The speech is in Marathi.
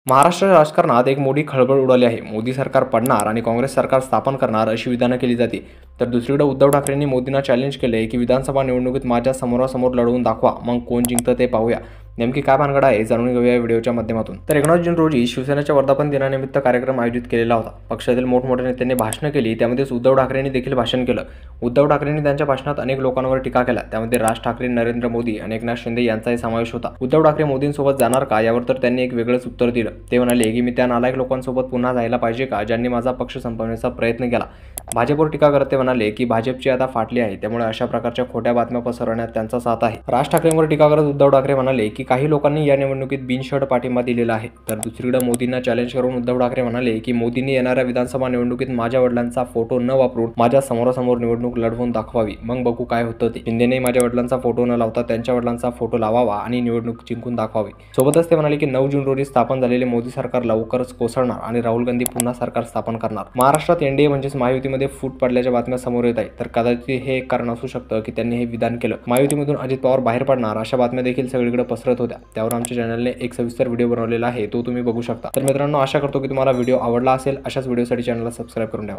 महाराष्ट्र राजकारणात एक मोठी खळबळ उडाली आहे। मोदी सरकार पडणार आणि काँग्रेस सरकार स्थापन करणार अशी विधानं केली जाते। तर दुसरीकडे उद्धव ठाकरेंनी मोदींना चॅलेंज केले की विधानसभा निवडणुकीत माझ्या समोरासमोर लढवून दाखवा, मग कोण जिंकतं ते पाहूया। नेमकी काय भानगड आहे जाणून घेऊया या व्हिडिओच्या माध्यमातून। तर 19 जून रोजी शिवसेनेच्या वर्धापन दिनानिमित्त कार्यक्रम आयोजित केलेला होता। पक्षातील मोठमोठ्या नेत्यांनी भाषणं केली, त्यामध्येच उद्धव ठाकरेंनी देखील भाषण केलं। उद्धव ठाकरेंनी त्यांच्या भाषणात अनेक लोकांवर टीका केल्या, त्यामध्ये राज ठाकरे, नरेंद्र मोदी आणि एकनाथ शिंदे यांचाही समावेश होता। उद्धव ठाकरे मोदींसोबत जाणार का यावर तर त्यांनी एक वेगळंच उत्तर दिलं। ते म्हणाले की मी त्या नालायक लोकांसोबत पुन्हा जायला पाहिजे का ज्यांनी माझा पक्ष संपवण्याचा प्रयत्न केला। भाजपवर टीका करत ते म्हणाले की भाजपची आता फाटली आहे, त्यामुळे अशा प्रकारच्या खोट्या बातम्या पसरवण्यात त्यांचा साथ आहे। राज ठाकरेंवर टीका करत उद्धव ठाकरे म्हणाले की काही लोकांनी या निवडणुकीत बिनशर्त पाठिंबा दिलेला आहे। तर दुसरीकडे मोदींना चॅलेंज करून उद्धव ठाकरे म्हणाले की मोदींनी येणाऱ्या विधानसभा निवडणुकीत माझ्या वडिलांचा फोटो न वापरून माझ्या समोरासमोर निवडणूक लढवून दाखवावी, मग बघू काय होतं ते। शिंदेने माझ्या वडिलांचा फोटो न लावता त्यांच्या वडिलांचा फोटो लावावा आणि निवडणूक जिंकून दाखवावी। सोबतच ते म्हणाले की 9 जून रोजी स्थापन झालेले मोदी सरकार लवकरच कोसळणार आणि राहुल गांधी पुन्हा सरकार स्थापन करणार। महाराष्ट्रात एनडीए म्हणजेच महायुतीमध्ये फूट पडल्याच्या बातम्या समोर येत आहेत। तर कदाचित हे एक कारण असू शकतं की त्यांनी हे विधान केलं। महायुतीमधून अजित पवार बाहेर पडणार अशा बातम्या देखील सगळीकडे पसरत होत्या। त्यावर आमच्या चॅनलने एक सविस्तर व्हिडिओ बनवलेला आहे, तो तुम्ही बघू शकता। तर मित्रांनो, आशा करतो की तुम्हाला व्हिडिओ आवडला असेल। अशाच व्हिडिओसाठी चॅनलला सबस्क्राईब करून ठेवा।